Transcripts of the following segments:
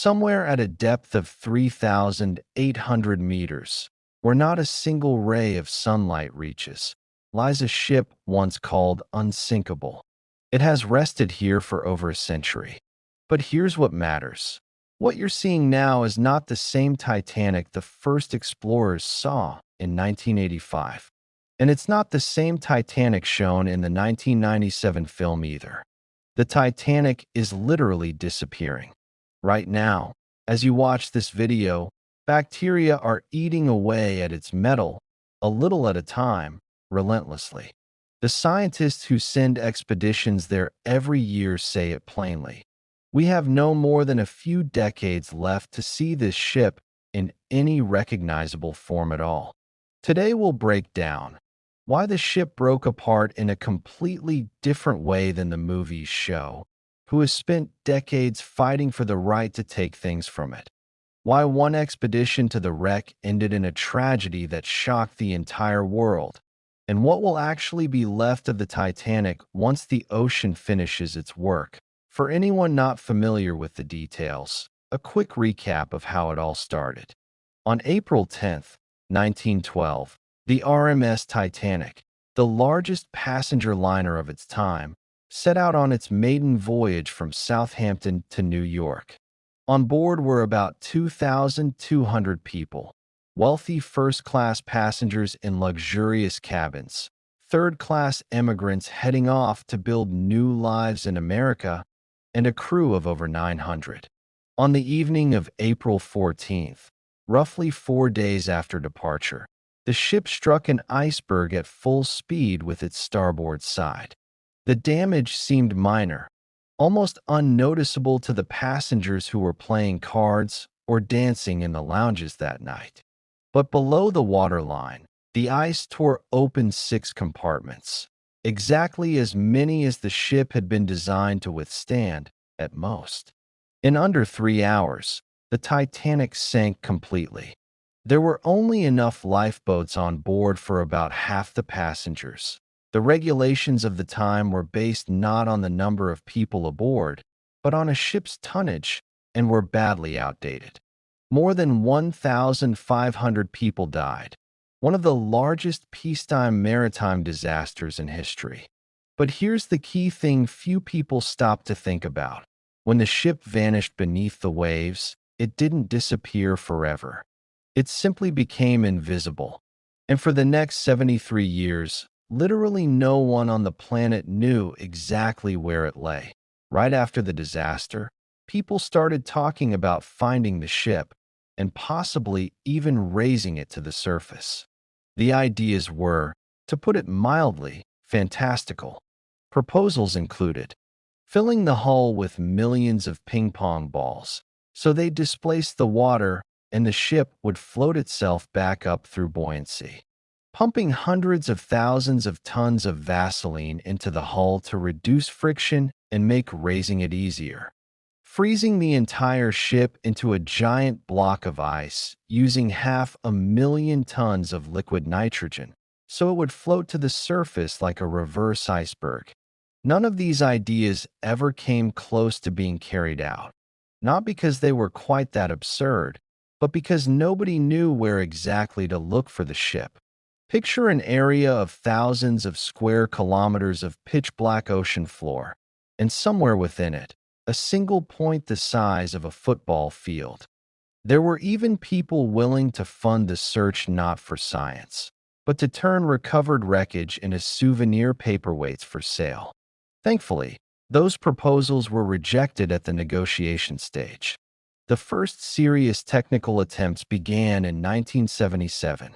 Somewhere at a depth of 3,800 meters, where not a single ray of sunlight reaches, lies a ship once called unsinkable. It has rested here for over a century. But here's what matters. What you're seeing now is not the same Titanic the first explorers saw in 1985. And it's not the same Titanic shown in the 1997 film either. The Titanic is literally disappearing. Right now, as you watch this video, bacteria are eating away at its metal, a little at a time, relentlessly. The scientists who send expeditions there every year say it plainly. We have no more than a few decades left to see this ship in any recognizable form at all. Today we'll break down why the ship broke apart in a completely different way than the movies show, who has spent decades fighting for the right to take things from it, why one expedition to the wreck ended in a tragedy that shocked the entire world, and what will actually be left of the Titanic once the ocean finishes its work. For anyone not familiar with the details, a quick recap of how it all started. On April 10, 1912, the RMS Titanic, the largest passenger liner of its time, set out on its maiden voyage from Southampton to New York. On board were about 2,200 people, wealthy first-class passengers in luxurious cabins, third-class immigrants heading off to build new lives in America, and a crew of over 900. On the evening of April 14th, roughly 4 days after departure, the ship struck an iceberg at full speed with its starboard side. The damage seemed minor, almost unnoticeable to the passengers who were playing cards or dancing in the lounges that night. But below the waterline, the ice tore open 6 compartments, exactly as many as the ship had been designed to withstand, at most. In under 3 hours, the Titanic sank completely. There were only enough lifeboats on board for about half the passengers. The regulations of the time were based not on the number of people aboard, but on a ship's tonnage, and were badly outdated. More than 1,500 people died, one of the largest peacetime maritime disasters in history. But here's the key thing few people stop to think about. When the ship vanished beneath the waves, it didn't disappear forever. It simply became invisible. And for the next 73 years, literally no one on the planet knew exactly where it lay. Right after the disaster, people started talking about finding the ship and possibly even raising it to the surface. The ideas were, to put it mildly, fantastical. Proposals included filling the hull with millions of ping-pong balls, so they displaced the water and the ship would float itself back up through buoyancy. Pumping hundreds of thousands of tons of Vaseline into the hull to reduce friction and make raising it easier. Freezing the entire ship into a giant block of ice using 500,000 tons of liquid nitrogen, so it would float to the surface like a reverse iceberg. None of these ideas ever came close to being carried out, not because they were quite that absurd, but because nobody knew where exactly to look for the ship. Picture an area of thousands of square kilometers of pitch-black ocean floor, and somewhere within it, a single point the size of a football field. There were even people willing to fund the search not for science, but to turn recovered wreckage into souvenir paperweights for sale. Thankfully, those proposals were rejected at the negotiation stage. The first serious technical attempts began in 1977.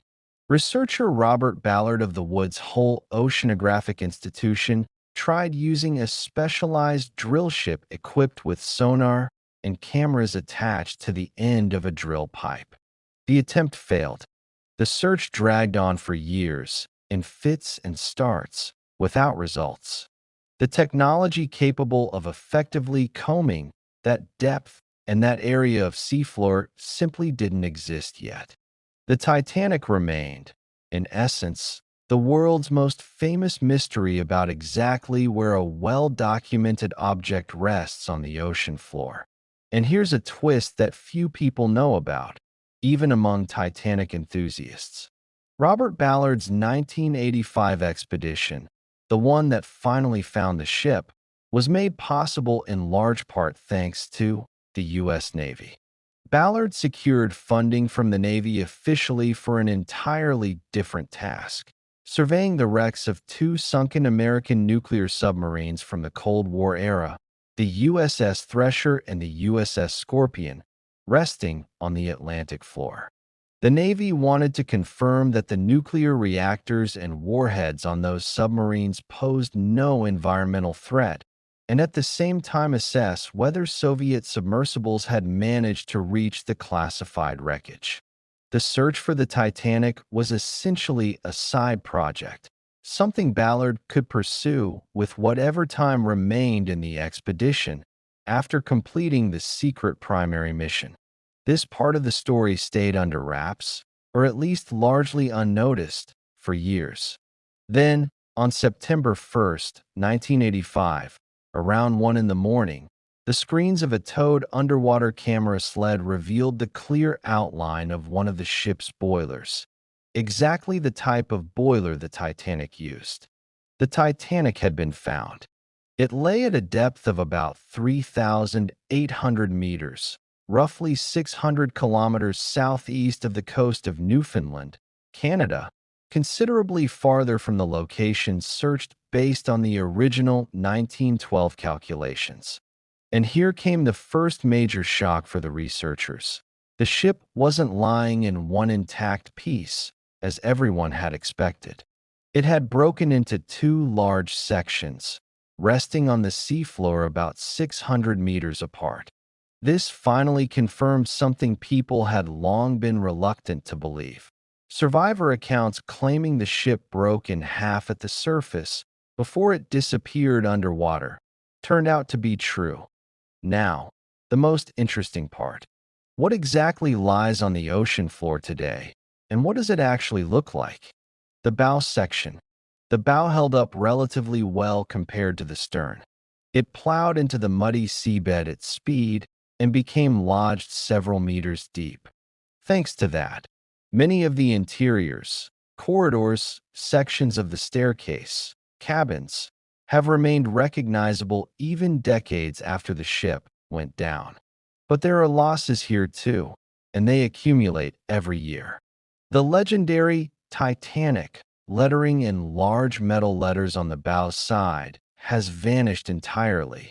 Researcher Robert Ballard of the Woods Hole Oceanographic Institution tried using a specialized drill ship equipped with sonar and cameras attached to the end of a drill pipe. The attempt failed. The search dragged on for years, in fits and starts, without results. The technology capable of effectively combing that depth and that area of seafloor simply didn't exist yet. The Titanic remained, in essence, the world's most famous mystery about exactly where a well-documented object rests on the ocean floor. And here's a twist that few people know about, even among Titanic enthusiasts. Robert Ballard's 1985 expedition, the one that finally found the ship, was made possible in large part thanks to the U.S. Navy. Ballard secured funding from the Navy officially for an entirely different task, surveying the wrecks of two sunken American nuclear submarines from the Cold War era, the USS Thresher and the USS Scorpion, resting on the Atlantic floor. The Navy wanted to confirm that the nuclear reactors and warheads on those submarines posed no environmental threat, and at the same time assess whether Soviet submersibles had managed to reach the classified wreckage. The search for the Titanic was essentially a side project, something Ballard could pursue with whatever time remained in the expedition after completing the secret primary mission. This part of the story stayed under wraps, or at least largely unnoticed, for years. Then, on September 1st, 1985, around 1 in the morning, the screens of a towed underwater camera sled revealed the clear outline of one of the ship's boilers, exactly the type of boiler the Titanic used. The Titanic had been found. It lay at a depth of about 3,800 meters, roughly 600 kilometers southeast of the coast of Newfoundland, Canada, considerably farther from the location searched based on the original 1912 calculations. And here came the first major shock for the researchers. The ship wasn't lying in one intact piece, as everyone had expected. It had broken into two large sections, resting on the seafloor about 600 meters apart. This finally confirmed something people had long been reluctant to believe. Survivor accounts claiming the ship broke in half at the surface before it disappeared underwater turned out to be true. Now, the most interesting part. What exactly lies on the ocean floor today, and what does it actually look like? The bow section. The bow held up relatively well compared to the stern. It plowed into the muddy seabed at speed and became lodged several meters deep. Thanks to that, many of the interiors, corridors, sections of the staircase, cabins, have remained recognizable even decades after the ship went down. But there are losses here too, and they accumulate every year. The legendary Titanic, lettering in large metal letters on the bow side, has vanished entirely.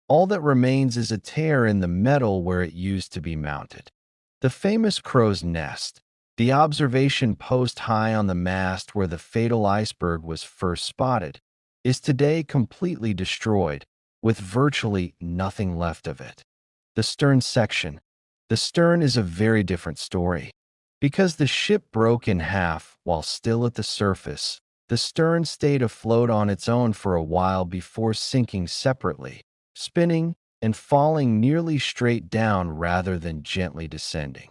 All that remains is a tear in the metal where it used to be mounted. The famous crow's nest, the observation post high on the mast where the fatal iceberg was first spotted, is today completely destroyed, with virtually nothing left of it. The stern section. The stern is a very different story. Because the ship broke in half while still at the surface, the stern stayed afloat on its own for a while before sinking separately, spinning and falling nearly straight down rather than gently descending.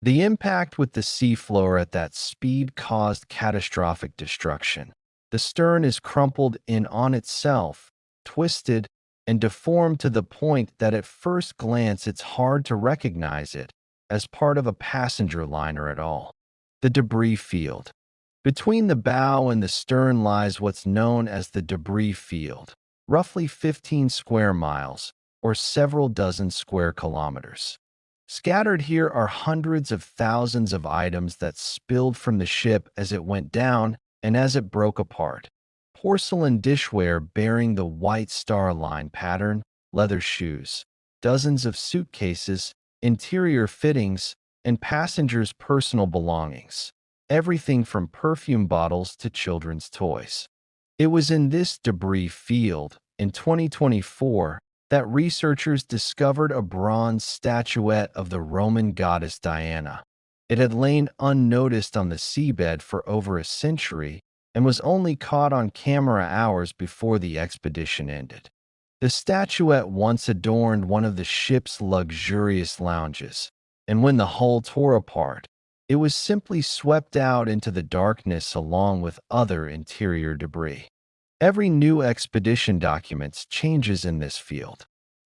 The impact with the seafloor at that speed caused catastrophic destruction. The stern is crumpled in on itself, twisted, and deformed to the point that at first glance it's hard to recognize it as part of a passenger liner at all. The debris field. Between the bow and the stern lies what's known as the debris field, roughly 15 square miles, or several dozen square kilometers. Scattered here are hundreds of thousands of items that spilled from the ship as it went down and as it broke apart. Porcelain dishware bearing the White Star Line pattern, leather shoes, dozens of suitcases, interior fittings, and passengers' personal belongings. Everything from perfume bottles to children's toys. It was in this debris field, in 2024, that researchers discovered a bronze statuette of the Roman goddess Diana. It had lain unnoticed on the seabed for over a century and was only caught on camera hours before the expedition ended. The statuette once adorned one of the ship's luxurious lounges, and when the hull tore apart, it was simply swept out into the darkness along with other interior debris. Every new expedition documents changes in this field.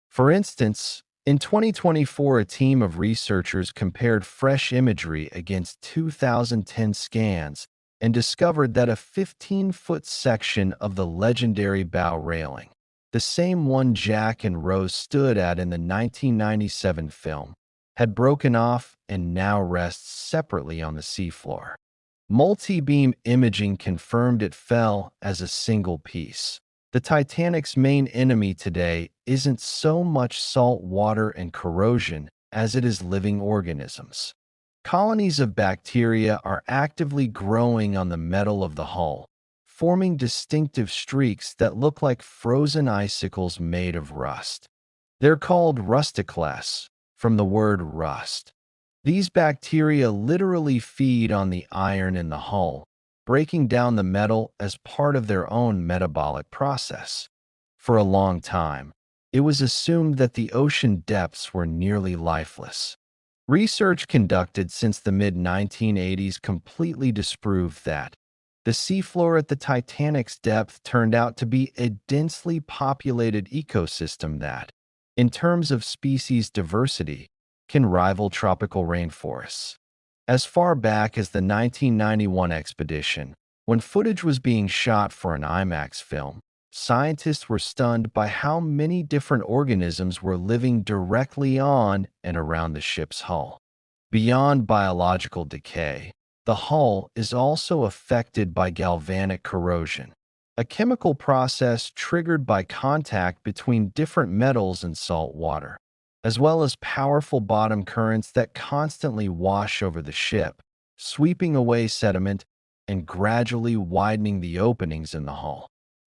For instance, In 2024, a team of researchers compared fresh imagery against 2010 scans and discovered that a 15-foot section of the legendary bow railing, the same one Jack and Rose stood at in the 1997 film, had broken off and now rests separately on the seafloor. Multi-beam imaging confirmed it fell as a single piece. The Titanic's main enemy today isn't so much salt water and corrosion as it is living organisms. Colonies of bacteria are actively growing on the metal of the hull, forming distinctive streaks that look like frozen icicles made of rust. They're called rusticles, from the word rust. These bacteria literally feed on the iron in the hull, breaking down the metal as part of their own metabolic process. For a long time, it was assumed that the ocean depths were nearly lifeless. Research conducted since the mid-1980s completely disproved that. The seafloor at the Titanic's depth turned out to be a densely populated ecosystem that, in terms of species diversity, can rival tropical rainforests. As far back as the 1991 expedition, when footage was being shot for an IMAX film, scientists were stunned by how many different organisms were living directly on and around the ship's hull. Beyond biological decay, the hull is also affected by galvanic corrosion, a chemical process triggered by contact between different metals and salt water, as well as powerful bottom currents that constantly wash over the ship, sweeping away sediment and gradually widening the openings in the hull.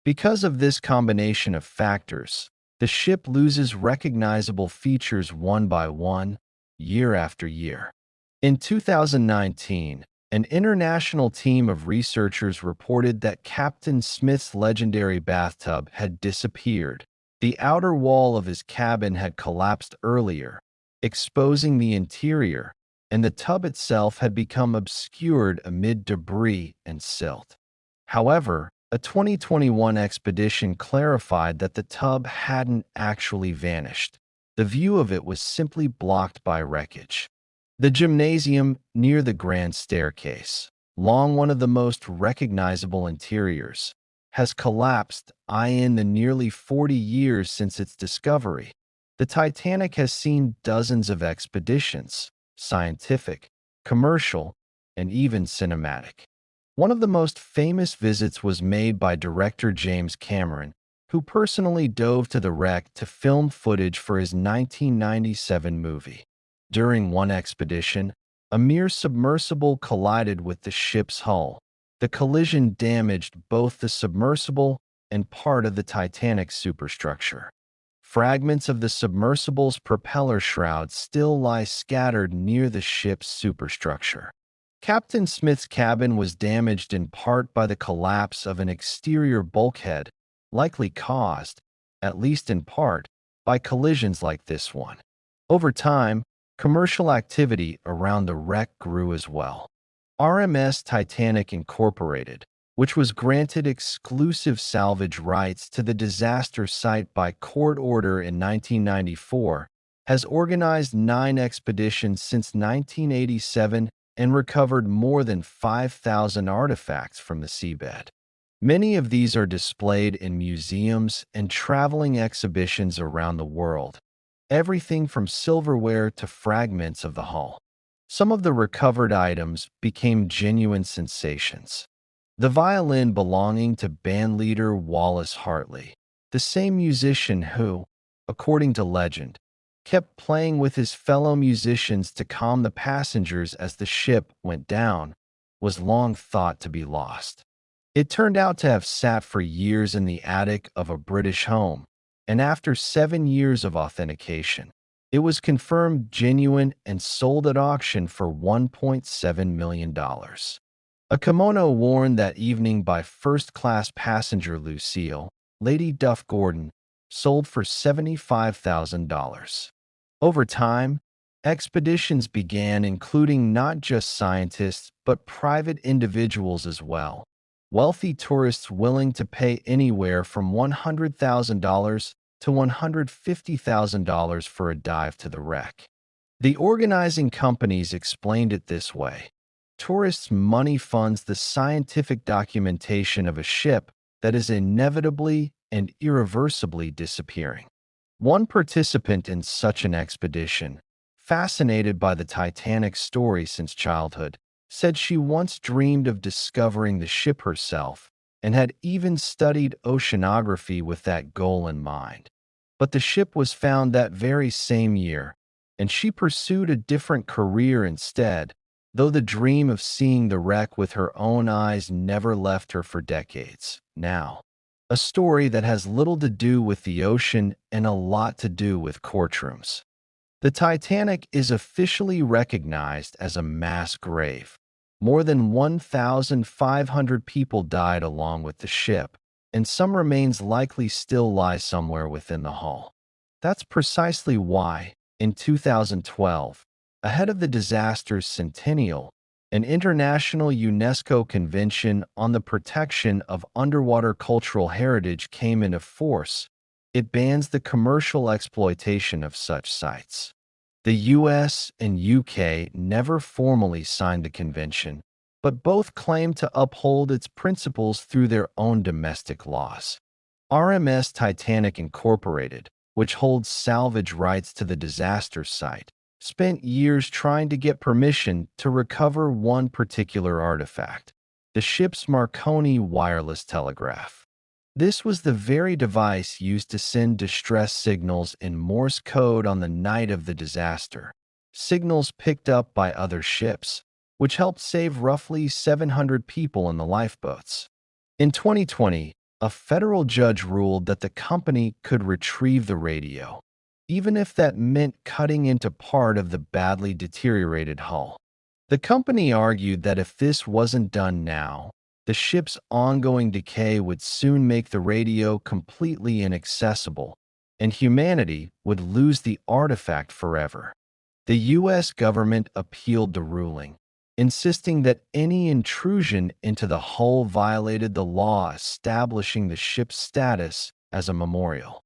Because of this combination of factors, the ship loses recognizable features one by one, year after year. In 2019, an international team of researchers reported that Captain Smith's legendary bathtub had disappeared. The outer wall of his cabin had collapsed earlier, exposing the interior, and the tub itself had become obscured amid debris and silt. However, a 2021 expedition clarified that the tub hadn't actually vanished. The view of it was simply blocked by wreckage. The gymnasium near the grand staircase, long one of the most recognizable interiors, has collapsed in the nearly 40 years since its discovery. The Titanic has seen dozens of expeditions, scientific, commercial, and even cinematic. One of the most famous visits was made by director James Cameron, who personally dove to the wreck to film footage for his 1997 movie. During one expedition, a mere submersible collided with the ship's hull. The collision damaged both the submersible and part of the Titanic's superstructure. Fragments of the submersible's propeller shroud still lie scattered near the ship's superstructure. Captain Smith's cabin was damaged in part by the collapse of an exterior bulkhead, likely caused, at least in part, by collisions like this one. Over time, commercial activity around the wreck grew as well. RMS Titanic Incorporated, which was granted exclusive salvage rights to the disaster site by court order in 1994, has organized 9 expeditions since 1987 and recovered more than 5,000 artifacts from the seabed. Many of these are displayed in museums and traveling exhibitions around the world, everything from silverware to fragments of the hull. Some of the recovered items became genuine sensations. The violin belonging to bandleader Wallace Hartley, the same musician who, according to legend, kept playing with his fellow musicians to calm the passengers as the ship went down, was long thought to be lost. It turned out to have sat for years in the attic of a British home, and after 7 years of authentication, it was confirmed genuine and sold at auction for $1.7 million. A kimono worn that evening by first-class passenger Lucille, Lady Duff Gordon, sold for $75,000. Over time, expeditions began including not just scientists but private individuals as well. Wealthy tourists willing to pay anywhere from $100,000 to $150,000 for a dive to the wreck. The organizing companies explained it this way: tourists' money funds the scientific documentation of a ship that is inevitably and irreversibly disappearing. One participant in such an expedition, fascinated by the Titanic story since childhood, said she once dreamed of discovering the ship herself and had even studied oceanography with that goal in mind. But the ship was found that very same year, and she pursued a different career instead, though the dream of seeing the wreck with her own eyes never left her for decades. Now, a story that has little to do with the ocean and a lot to do with courtrooms. The Titanic is officially recognized as a mass grave. More than 1,500 people died along with the ship, and some remains likely still lie somewhere within the hull. That's precisely why, in 2012, ahead of the disaster's centennial, an international UNESCO Convention on the Protection of Underwater Cultural Heritage came into force. It bans the commercial exploitation of such sites. The US and UK never formally signed the convention, but both claim to uphold its principles through their own domestic laws. RMS Titanic Incorporated, which holds salvage rights to the disaster site, spent years trying to get permission to recover one particular artifact: the ship's Marconi wireless telegraph. This was the very device used to send distress signals in Morse code on the night of the disaster, signals picked up by other ships, which helped save roughly 700 people in the lifeboats. In 2020, a federal judge ruled that the company could retrieve the radio, even if that meant cutting into part of the badly deteriorated hull. The company argued that if this wasn't done now, the ship's ongoing decay would soon make the radio completely inaccessible, and humanity would lose the artifact forever. The U.S. government appealed the ruling, insisting that any intrusion into the hull violated the law establishing the ship's status as a memorial.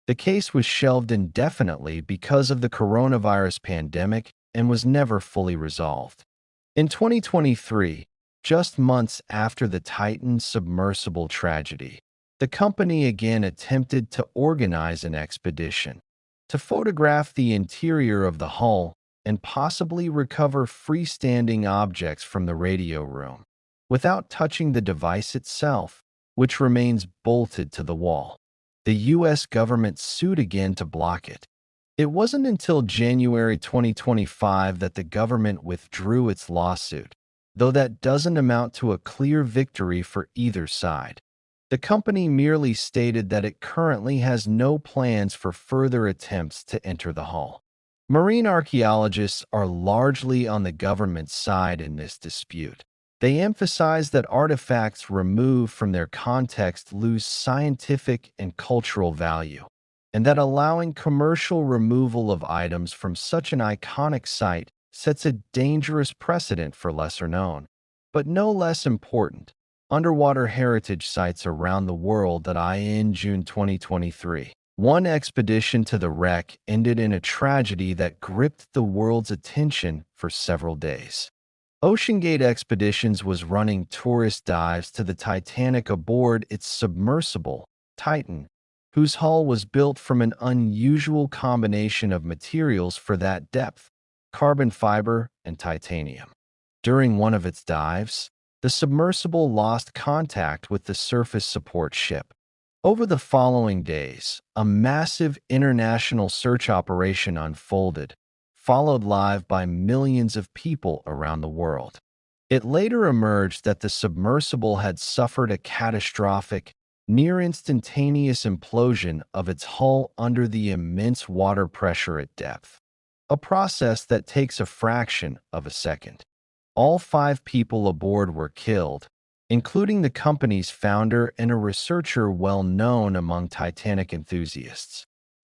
The case was shelved indefinitely because of the coronavirus pandemic and was never fully resolved. In 2023, just months after the Titan submersible tragedy, the company again attempted to organize an expedition to photograph the interior of the hull and possibly recover freestanding objects from the radio room, without touching the device itself, which remains bolted to the wall. The U.S. government sued again to block it. It wasn't until January 2025 that the government withdrew its lawsuit, though that doesn't amount to a clear victory for either side. The company merely stated that it currently has no plans for further attempts to enter the hull. Marine archaeologists are largely on the government's side in this dispute. They emphasize that artifacts removed from their context lose scientific and cultural value, and that allowing commercial removal of items from such an iconic site sets a dangerous precedent for lesser-known, but no less important, underwater heritage sites around the world. In June 2023, one expedition to the wreck ended in a tragedy that gripped the world's attention for several days. OceanGate Expeditions was running tourist dives to the Titanic aboard its submersible, Titan, whose hull was built from an unusual combination of materials for that depth: carbon fiber and titanium. During one of its dives, the submersible lost contact with the surface support ship. Over the following days, a massive international search operation unfolded, followed live by millions of people around the world. It later emerged that the submersible had suffered a catastrophic, near-instantaneous implosion of its hull under the immense water pressure at depth, a process that takes a fraction of a second. All 5 people aboard were killed, including the company's founder and a researcher well known among Titanic enthusiasts.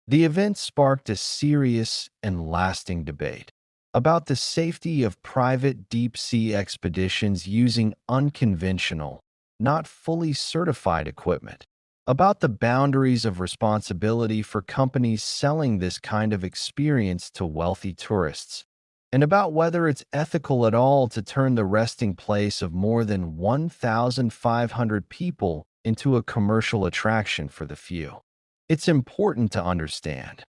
The event sparked a serious and lasting debate about the safety of private deep-sea expeditions using unconventional, not fully certified equipment. about the boundaries of responsibility for companies selling this kind of experience to wealthy tourists, and about whether it's ethical at all to turn the resting place of more than 1,500 people into a commercial attraction for the few. It's important to understand.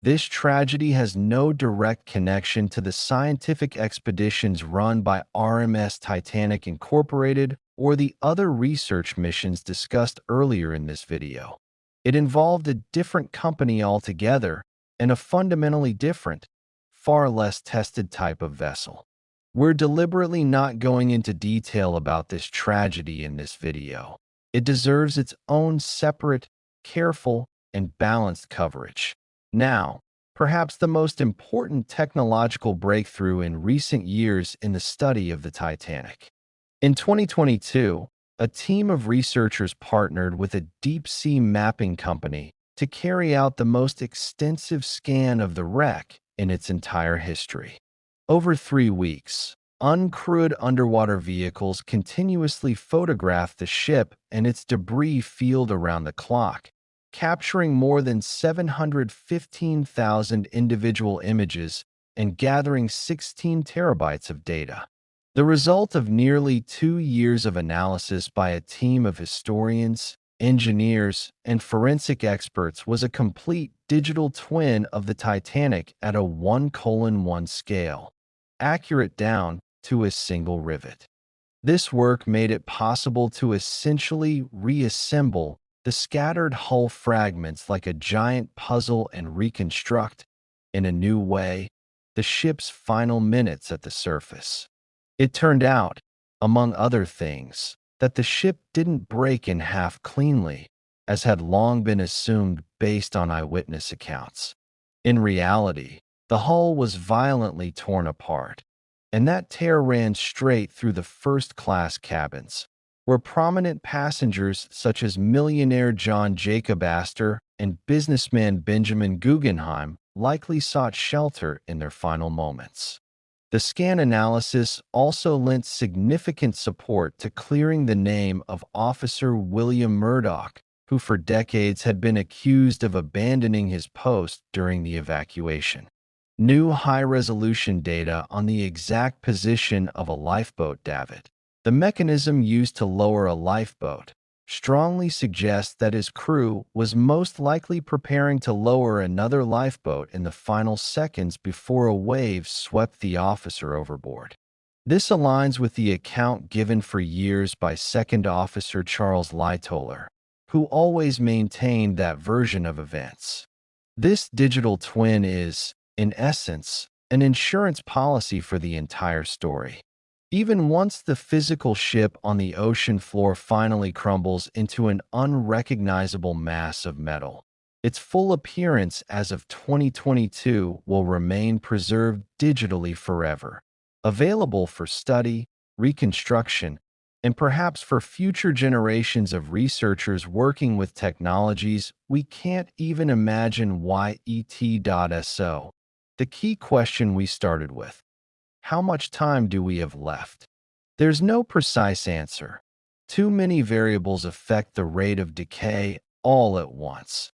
This tragedy has no direct connection to the scientific expeditions run by RMS Titanic Incorporated or the other research missions discussed earlier in this video. It involved a different company altogether and a fundamentally different, far less tested type of vessel. We're deliberately not going into detail about this tragedy in this video. It deserves its own separate, careful, and balanced coverage. Now, perhaps the most important technological breakthrough in recent years in the study of the Titanic. In 2022, a team of researchers partnered with a deep-sea mapping company to carry out the most extensive scan of the wreck in its entire history. Over 3 weeks, uncrewed underwater vehicles continuously photographed the ship and its debris field around the clock, capturing more than 715,000 individual images and gathering 16 terabytes of data. The result of nearly 2 years of analysis by a team of historians, engineers, and forensic experts was a complete digital twin of the Titanic at a 1:1 scale, accurate down to a single rivet. This work made it possible to essentially reassemble the scattered hull fragments like a giant puzzle and reconstruct, in a new way, the ship's final minutes at the surface. It turned out, among other things, that the ship didn't break in half cleanly, as had long been assumed based on eyewitness accounts. In reality, the hull was violently torn apart, and that tear ran straight through the first-class cabins, where prominent passengers such as millionaire John Jacob Astor and businessman Benjamin Guggenheim likely sought shelter in their final moments. The scan analysis also lent significant support to clearing the name of Officer William Murdoch, who for decades had been accused of abandoning his post during the evacuation. New high-resolution data on the exact position of a lifeboat davit, the mechanism used to lower a lifeboat, strongly suggests that his crew was most likely preparing to lower another lifeboat in the final seconds before a wave swept the officer overboard. This aligns with the account given for years by Second Officer Charles Lightoller, who always maintained that version of events. This digital twin is, in essence, an insurance policy for the entire story. Even once the physical ship on the ocean floor finally crumbles into an unrecognizable mass of metal, its full appearance as of 2022 will remain preserved digitally forever, available for study, reconstruction, and perhaps for future generations of researchers working with technologies we can't even imagine. YET.so. The key question we started with: how much time do we have left? There's no precise answer. Too many variables affect the rate of decay all at once.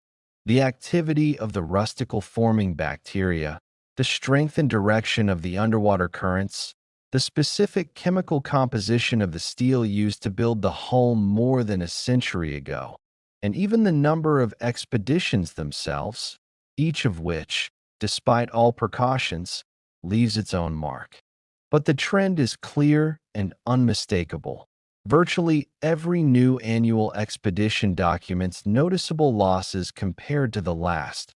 The activity of the rusticle-forming bacteria, the strength and direction of the underwater currents, the specific chemical composition of the steel used to build the hull more than a century ago, and even the number of expeditions themselves, each of which, despite all precautions, leaves its own mark. But the trend is clear and unmistakable. Virtually every new annual expedition documents noticeable losses compared to the last.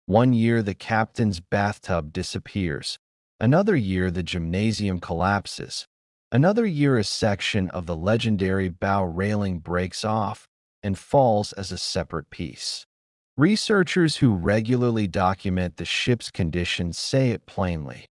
One year the captain's bathtub disappears. Another year the gymnasium collapses. Another year a section of the legendary bow railing breaks off and falls as a separate piece. Researchers who regularly document the ship's condition say it plainly.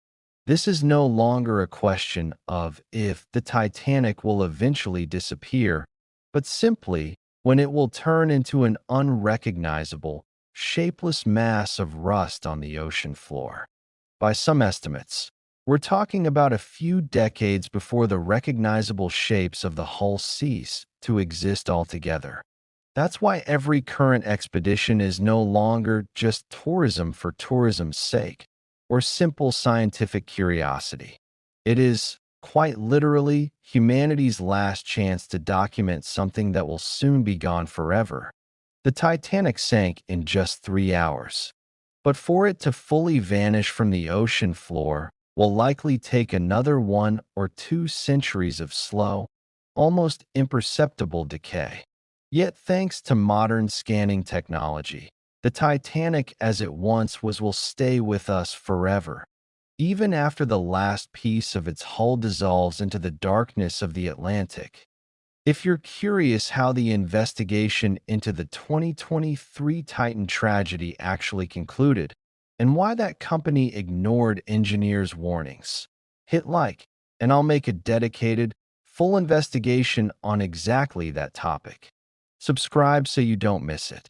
This is no longer a question of if the Titanic will eventually disappear, but simply when it will turn into an unrecognizable, shapeless mass of rust on the ocean floor. By some estimates, we're talking about a few decades before the recognizable shapes of the hull cease to exist altogether. That's why every current expedition is no longer just tourism for tourism's sake or simple scientific curiosity. It is, quite literally, humanity's last chance to document something that will soon be gone forever. The Titanic sank in just 3 hours. But for it to fully vanish from the ocean floor will likely take another 1 or 2 centuries of slow, almost imperceptible decay. Yet, thanks to modern scanning technology, the Titanic as it once was will stay with us forever, even after the last piece of its hull dissolves into the darkness of the Atlantic. If you're curious how the investigation into the 2023 Titan tragedy actually concluded, and why that company ignored engineers' warnings, hit like, and I'll make a dedicated, full investigation on exactly that topic. Subscribe so you don't miss it.